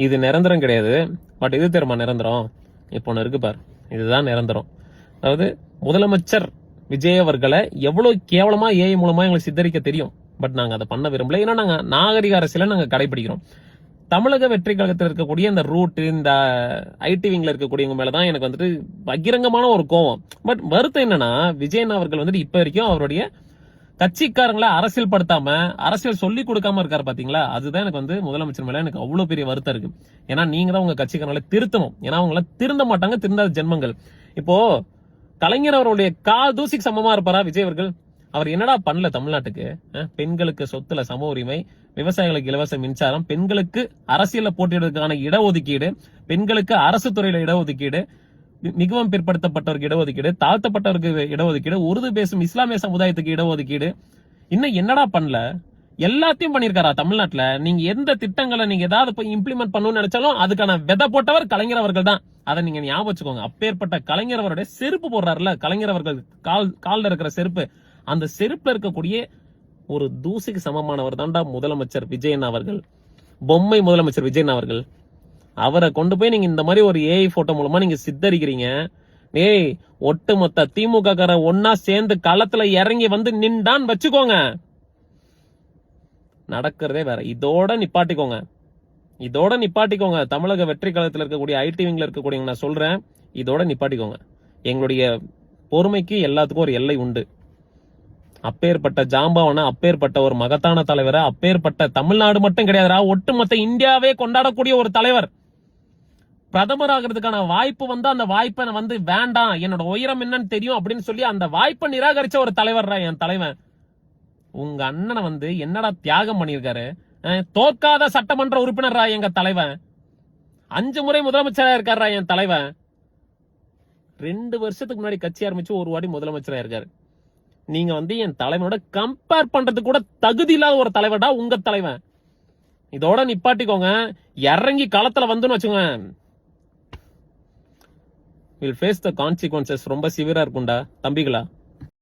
இது நிரந்தரம் கிடையாது. பட் இது தெரியுமா நிரந்தரம்? இப்போ ஒன்று இருக்கு பார், இதுதான் நிரந்தரம். அதாவது முதலமைச்சர் விஜய் அவர்களை எவ்வளவு கேவலமா ஏஐ மூலமா எங்களுக்கு சித்தரிக்க தெரியும். பட் நாங்க அதை பண்ண விரும்பல. ஏன்னா நாங்க நாகரிக அரசியலை நாங்க கடைபிடிக்கிறோம். தமிழக வெற்றி கழகத்தில் இருக்கக்கூடிய இந்த ரூட், இந்த ஐடி விங்ல இருக்கக்கூடியவங்க மேலதான் எனக்கு வந்துட்டு பகிரங்கமான ஒரு கோவம். பட் வருத்தம் என்னன்னா, விஜயன் அவர்கள் வந்துட்டு இப்ப வரைக்கும் அவருடைய கட்சிக்காரங்களை அரசியல் படுத்தாம, அரசியல் சொல்லி கொடுக்காம இருக்காரு பாத்தீங்களா? அதுதான் எனக்கு வந்து முதலமைச்சர் மேல எனக்கு அவ்வளவு பெரிய வருத்தம் இருக்கு. ஏன்னா நீங்க தான் உங்க கட்சிக்காரங்களை திருத்தணும். ஏன்னா அவங்கள திருந்த மாட்டாங்க, திருந்தாத ஜென்மங்கள். இப்போ கலைஞர் அவருடைய கால் தூசிக்கு சமமா இருப்பாரா விஜய் அவர்கள்? அவர் என்னடா பண்ணல தமிழ்நாட்டுக்கு? பெண்களுக்கு சொத்துல சம உரிமை, விவசாயிகளுக்கு இலவச மின்சாரம், பெண்களுக்கு அரசியல போட்டியிடுவதற்கான இடஒதுக்கீடு, பெண்களுக்கு அரசு துறையில இடஒதுக்கீடு, மிகவும் பிற்படுத்தப்பட்டவருக்கு இடஒதுக்கீடு, தாழ்த்தப்பட்டவருக்கு இடஒதுக்கீடு, உருது பேசும் இஸ்லாமிய சமுதாயத்துக்கு இடஒதுக்கீடு. இன்னும் என்னடா பண்ணல? எல்லாத்தையும் பண்ணிருக்காரா தமிழ்நாட்டுல? நீங்க எந்த திட்டங்களை நீங்க ஏதாவது போய் இம்ப்ளிமெண்ட் பண்ணணும்னு நினைச்சாலும் அதுக்கான விதை போட்டவர் கலைஞர் அவர்கள் தான். அதை நீங்க ஞாபகம் வச்சுக்கோங்க. அப்பேற்பட்ட கலைஞர் அவருடைய செருப்பு போடுறாருல, கலைஞர் அவர்கள் கால்ல இருக்கிற செருப்பு, அந்த செருப்புல இருக்கக்கூடிய ஒரு தூசிக்கு சமமானவர் தான்டா முதலமைச்சர் விஜயன் அவர்கள். பொம்மை முதலமைச்சர் விஜயன் அவர்கள். அவரை கொண்டு போய் நீங்க இந்த மாதிரி ஒரு ஏஐ போட்டோ மூலமா நீங்க சித்தரிக்கிறீங்க. ஏய், ஒட்டுமொத்த திமுக கார ஒன்னா சேர்ந்து களத்துல இறங்கி வந்து நின்றான் வச்சுக்கோங்க, நடக்கிறதே வேற. இதோட நிப்பாட்டிக்கோங்க, இதோட நிப்பாட்டிக்கோங்க. தமிழக வெற்றி கழகத்தில் இருக்கக்கூடிய ஐடி விங்ல இருக்கக்கூடிய நான் சொல்றேன், இதோட நிப்பாட்டிக்கோங்க. எங்களுடைய பொறுமைக்கு எல்லாத்துக்கும் ஒரு எல்லை உண்டு. அப்பேற்பட்ட ஜாம்பவன, அப்பேற்பட்ட ஒரு மகத்தான தலைவரை, அப்பேற்பட்ட தமிழ்நாடு மட்டும் கிடையாதுரா, ஒட்டுமொத்த இந்தியாவே கொண்டாடக்கூடிய ஒரு தலைவர் பிரதமர் ஆகிறதுக்கான வாய்ப்பு வந்து அந்த வாய்ப்பை வந்து வேண்டாம், என்னோட உயரம் என்னன்னு தெரியும் அப்படின்னு சொல்லி அந்த வாய்ப்பை நிராகரிச்ச ஒரு தலைவர் என் தலைவன். உங்க அண்ணனை வந்து என்னடா தியாகம் பண்ணிருக்காரு. தோற்காத சட்டமன்ற உறுப்பினர்ரா எங்க தலைவன். 5 முறை முதலமைச்சரா இருக்காரா என் தலைவன். 2 வருஷத்துக்கு முன்னாடி கட்சி ஆரம்பிச்சு ஒரு வாட்டி முதலமைச்சரா இருக்காரு. நீங்க வந்து என் தலைவனோட கம்பேர் பண்றது கூட தகுதி இல்லாத ஒரு தலைவர்டா உங்க தலைவன். இதோட நிப்பாட்டிக்கோங்க. இறங்கி களத்துல வந்துன்னு வச்சுங்க, வில் ஃபேஸ் த கான்சிக்வன்சஸ். ரொம்ப சிவியரா இருக்கும்டா தம்பிகளா.